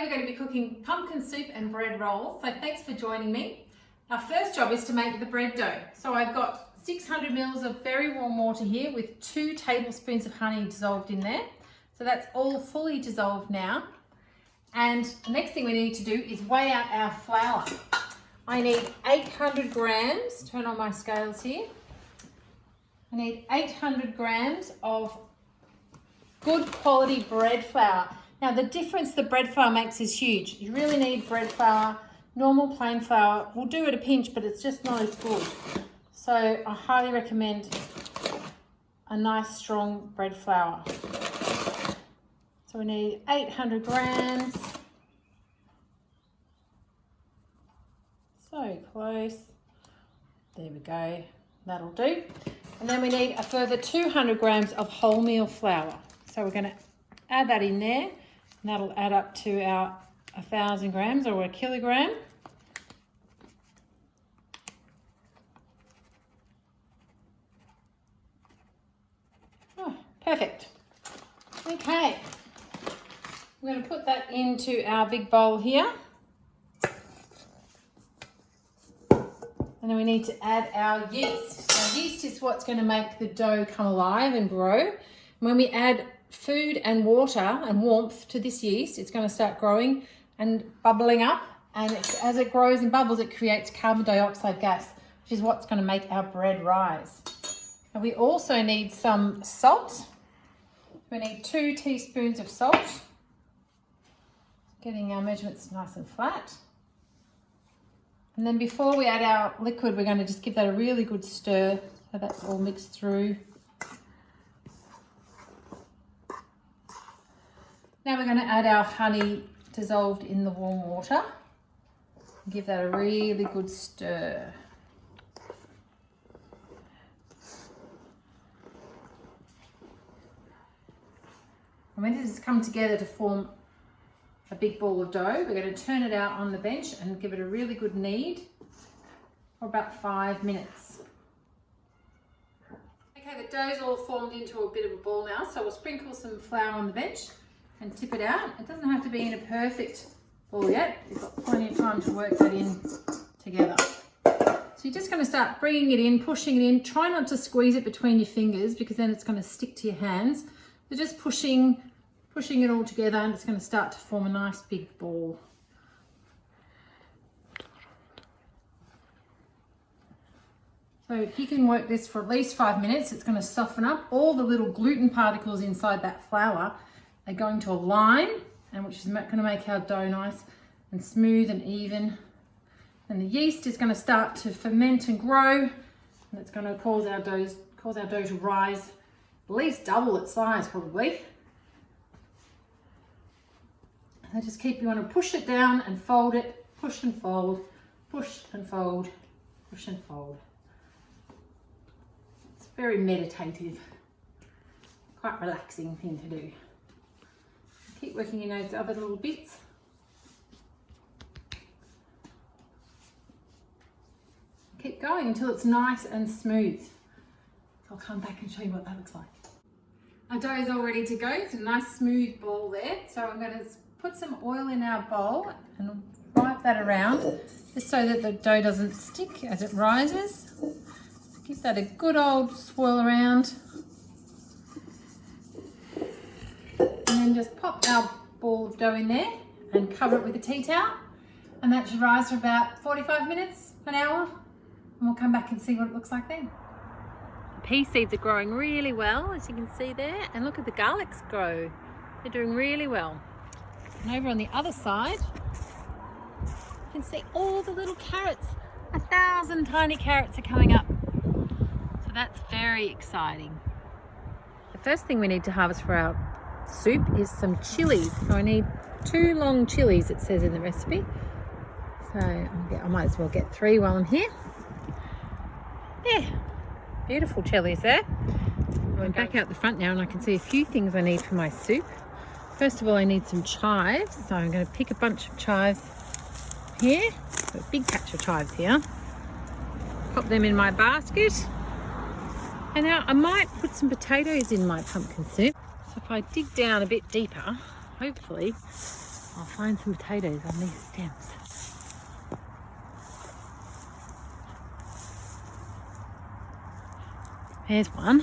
we're going to be cooking pumpkin soup and bread rolls, so thanks for joining me. Our first job is to make the bread dough. So I've got 600 ml of very warm water here with 2 tablespoons of honey dissolved in there. So that's all fully dissolved now. And the next thing we need to do is weigh out our flour. I need 800 grams, turn on my scales here. I need 800 grams of good quality bread flour. Now the difference the bread flour makes is huge. You really need bread flour. Normal plain flour will do at a pinch, but it's just not as good. So I highly recommend a nice strong bread flour. So we need 800 grams. So close. There we go. That'll do. And then we need a further 200 grams of wholemeal flour. So we're going to add that in there. And that'll add up to our 1,000 grams or a kilogram. Oh, perfect. Okay. We're going to put that into our big bowl here. And then we need to add our yeast. Now, yeast is what's going to make the dough come alive and grow. And when we add food and water and warmth to this yeast, it's going to start growing and bubbling up. And as it grows and bubbles, it creates carbon dioxide gas, which is what's going to make our bread rise. And we also need some salt. We need 2 teaspoons of salt. Getting our measurements nice and flat. And then before we add our liquid, we're going to just give that a really good stir so that's all mixed through. Now we're going to add our honey dissolved in the warm water. Give that a really good stir. And when this has come together to form a big ball of dough, we're going to turn it out on the bench and give it a really good knead for about 5 minutes. Okay, the dough's all formed into a bit of a ball now, so we'll sprinkle some flour on the bench and tip it out. It doesn't have to be in a perfect ball yet. You've got plenty of time to work that in together. So you're just going to start bringing it in, pushing it in. Try not to squeeze it between your fingers because then it's going to stick to your hands. So just pushing it all together and it's going to start to form a nice big ball. So if you can work this for at least 5 minutes, it's going to soften up. All the little gluten particles inside that flour are going to align, and which is going to make our dough nice and smooth and even. And the yeast is going to start to ferment and grow, and it's going to cause our dough to rise at least double its size probably. And just you want to push it down and fold it, push and fold, push and fold, push and fold. It's very meditative, quite relaxing thing to do. Keep working in those other little bits. Keep going until it's nice and smooth. I'll come back and show you what that looks like. Our dough is all ready to go. It's a nice smooth ball there. So I'm going to put some oil in our bowl and wipe that around just so that the dough doesn't stick as it rises. Give that a good old swirl around. And then just pop our ball of dough in there and cover it with a tea towel. And that should rise for about 45 minutes, an hour. And we'll come back and see what it looks like then. Pea seeds are growing really well, as you can see there. And look at the garlics grow. They're doing really well. And over on the other side, you can see all the little carrots. 1,000 tiny carrots are coming up. So that's very exciting. The first thing we need to harvest for our soup is some chilies. So I need 2 long chilies, it says in the recipe. So I might as well get 3 while I'm here. Yeah, beautiful chilies there. I'm back out the front now and I can see a few things I need for my soup. First of all, I need some chives. So I'm going to pick a bunch of chives here. Got a big patch of chives here. Pop them in my basket. And now I might put some potatoes in my pumpkin soup. So if I dig down a bit deeper, hopefully I'll find some potatoes on these stems. There's one.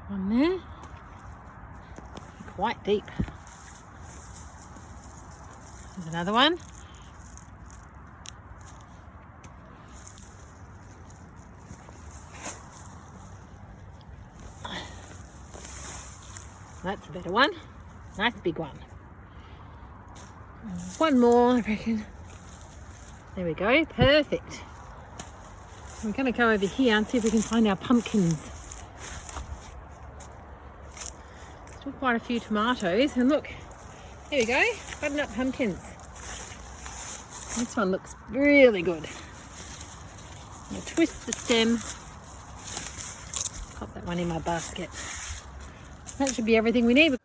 One there. Quite deep. There's another one. That's a better one. Nice big one. One more, I reckon. There we go. Perfect. We're going to go over here and see if we can find our pumpkins. Still quite a few tomatoes. And look, here we go. Butternut pumpkins. This one looks really good. I'm going to twist the stem. Pop that one in my basket. That should be everything we need.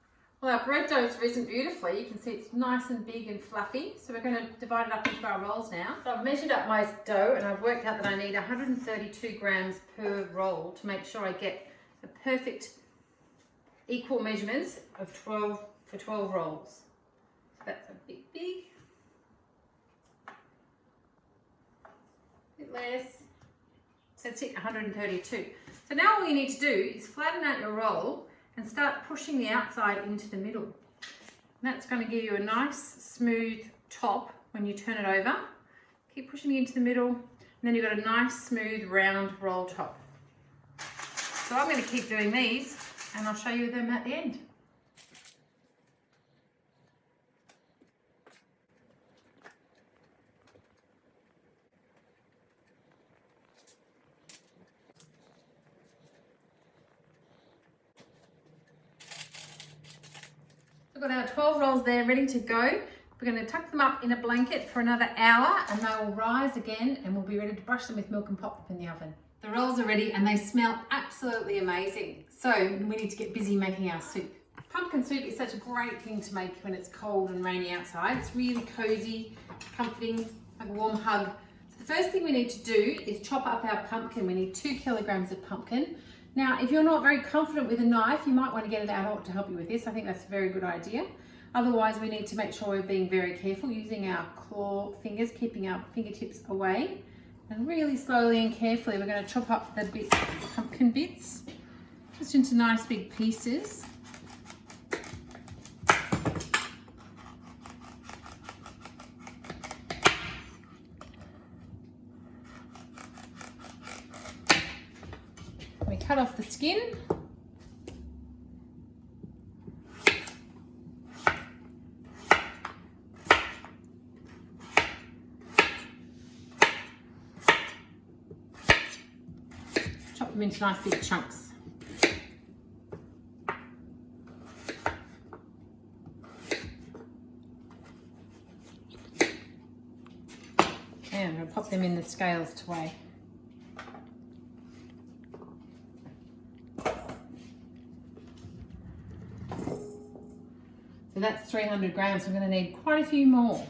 Well, our bread dough's risen beautifully. You can see it's nice and big and fluffy. So we're going to divide it up into our rolls now. So I've measured up my dough and I've worked out that I need 132 grams per roll to make sure I get the perfect equal measurements of 12 rolls. So that's a bit big. A bit less. So that's it, 132. So now all you need to do is flatten out your roll and start pushing the outside into the middle. And that's going to give you a nice smooth top when you turn it over. Keep pushing it into the middle and then you've got a nice smooth round roll top. So I'm going to keep doing these and I'll show you them at the end. We've got our 12 rolls there ready to go. We're going to tuck them up in a blanket for another hour and they will rise again and we'll be ready to brush them with milk and pop them in the oven. The rolls are ready and they smell absolutely amazing. So we need to get busy making our soup. Pumpkin soup is such a great thing to make when it's cold and rainy outside. It's really cozy, comforting, like a warm hug. So the first thing we need to do is chop up our pumpkin. We need 2 kilograms of pumpkin. Now, if you're not very confident with a knife, you might want to get an adult to help you with this. I think that's a very good idea. Otherwise, we need to make sure we're being very careful using our claw fingers, keeping our fingertips away. And really slowly and carefully, we're going to chop up the bits, the pumpkin bits, just into nice big pieces. We cut off the skin. Chop them into nice big chunks. And I'm going to pop them in the scales to weigh. So that's 300 grams. We're going to need quite a few more.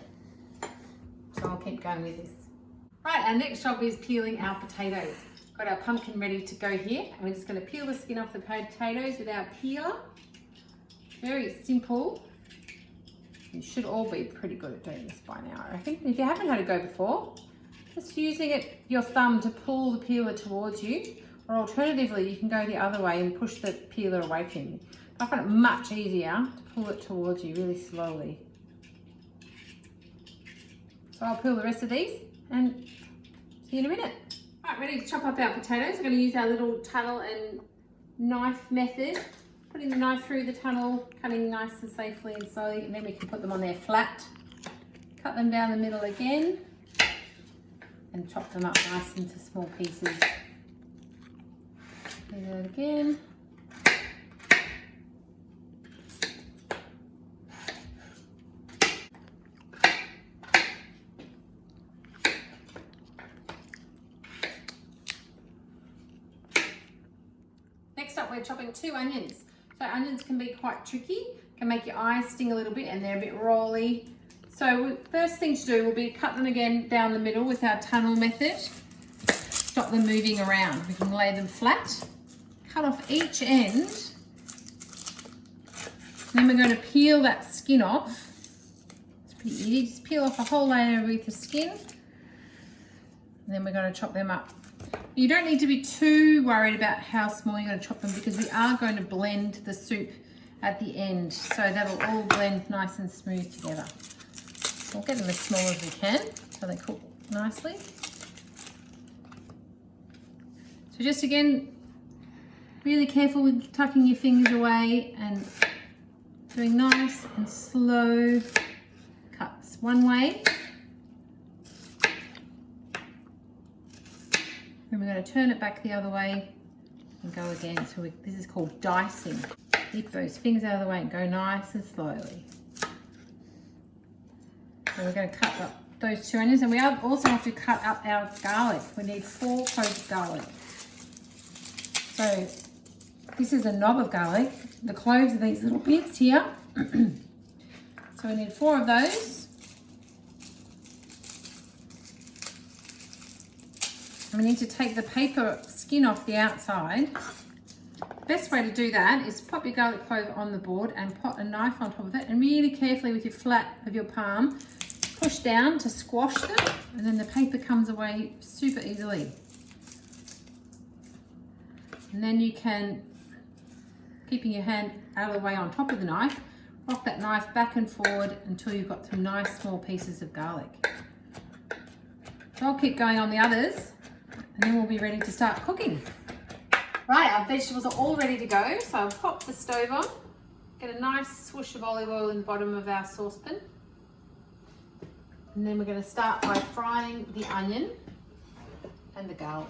So I'll keep going with this. Right, our next job is peeling our potatoes. Got our pumpkin ready to go here. And we're just going to peel the skin off the potatoes with our peeler. Very simple. You should all be pretty good at doing this by now, I reckon. If you haven't had a go before, just using your thumb to pull the peeler towards you. Or alternatively, you can go the other way and push the peeler away from you. I find it much easier to pull it towards you really slowly. So I'll peel the rest of these and see you in a minute. Right, ready to chop up our potatoes. We're going to use our little tunnel and knife method. Putting the knife through the tunnel, cutting nice and safely and slowly, and then we can put them on there flat. Cut them down the middle again and chop them up nice into small pieces. Do that again. Next up, we're chopping 2 onions. So onions can be quite tricky, can make your eyes sting a little bit and they're a bit rolly. So first thing to do will be cut them again down the middle with our tunnel method. Stop them moving around. We can lay them flat. Cut off each end Then we're going to peel that skin off. It's pretty easy. Just peel off a whole layer with the skin. And then we're going to chop them up. You don't need to be too worried about how small you're going to chop them, because we are going to blend the soup at the end. So that'll all blend nice and smooth together. We'll get them as small as we can so they cook nicely. So just again, really careful with tucking your fingers away and doing nice and slow cuts. One way. Then we're going to turn it back the other way and go again. So this is called dicing. Keep those fingers out of the way and go nice and slowly. So we're going to cut up those 2 onions, and we also have to cut up our garlic. We need 4 cloves of garlic. So this is a knob of garlic. The cloves are these little bits here. So we need 4 of those. And we need to take the paper skin off the outside. The best way to do that is pop your garlic clove on the board and put a knife on top of it, and really carefully with your flat of your palm, push down to squash them, and then the paper comes away super easily. And then you can, keeping your hand out of the way on top of the knife, rock that knife back and forward until you've got some nice small pieces of garlic. So I'll keep going on the others, and then we'll be ready to start cooking. Right, our vegetables are all ready to go. So I'll pop the stove on, get a nice swoosh of olive oil in the bottom of our saucepan. And then we're going to start by frying the onion and the garlic.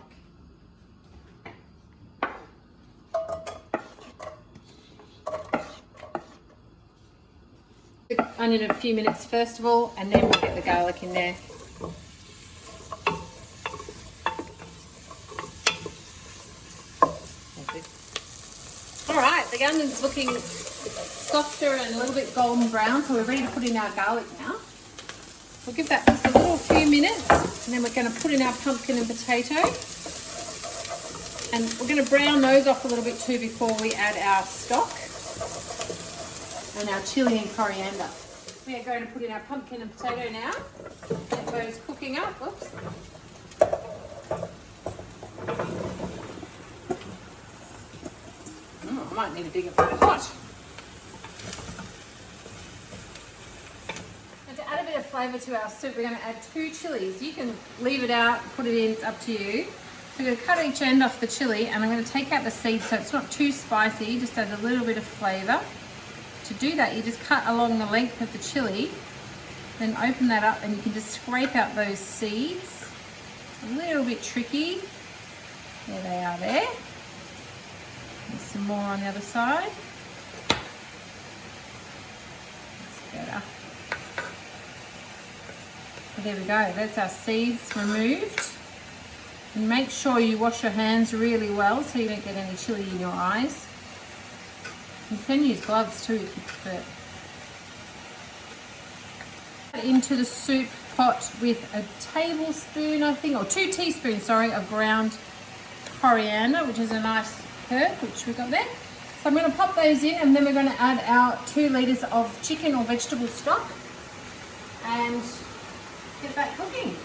The onion a few minutes first of all, and then we'll get the garlic in there. All right, the onion's looking softer and a little bit golden brown, so we're ready to put in our garlic now. We'll give that just a little few minutes, and then we're going to put in our pumpkin and potato. And we're going to brown those off a little bit too before we add our stock and our chilli and coriander. We are going to put in our pumpkin and potato now. Get those cooking up. Whoops. Oh, I might need a bigger pot. To add a bit of flavour to our soup, we're going to add 2 chilies. You can leave it out, put it in, it's up to you. So we're going to cut each end off the chili, and I'm going to take out the seeds so it's not too spicy, just adds a little bit of flavour. To do that, you just cut along the length of the chili, then open that up, and you can just scrape out those seeds. It's a little bit tricky. There they are there. There's some more on the other side. That's better. There we go, that's our seeds removed. And make sure you wash your hands really well so you don't get any chili in your eyes. You can use gloves too if you prefer. Into the soup pot with a tablespoon, I think, or 2 teaspoons, sorry, of ground coriander, which is a nice herb, which we got there. So I'm going to pop those in, and then we're going to add our 2 litres of chicken or vegetable stock and get that cooking.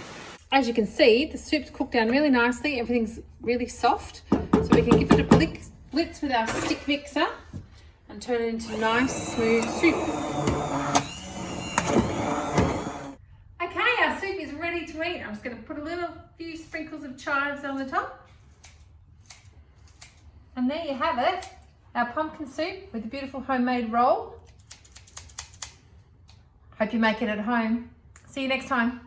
As you can see, the soup's cooked down really nicely. Everything's really soft. So we can give it a blitz with our stick mixer and turn it into nice, smooth soup. Okay, our soup is ready to eat. I'm just going to put a few sprinkles of chives on the top. And there you have it, our pumpkin soup with a beautiful homemade roll. Hope you make it at home. See you next time.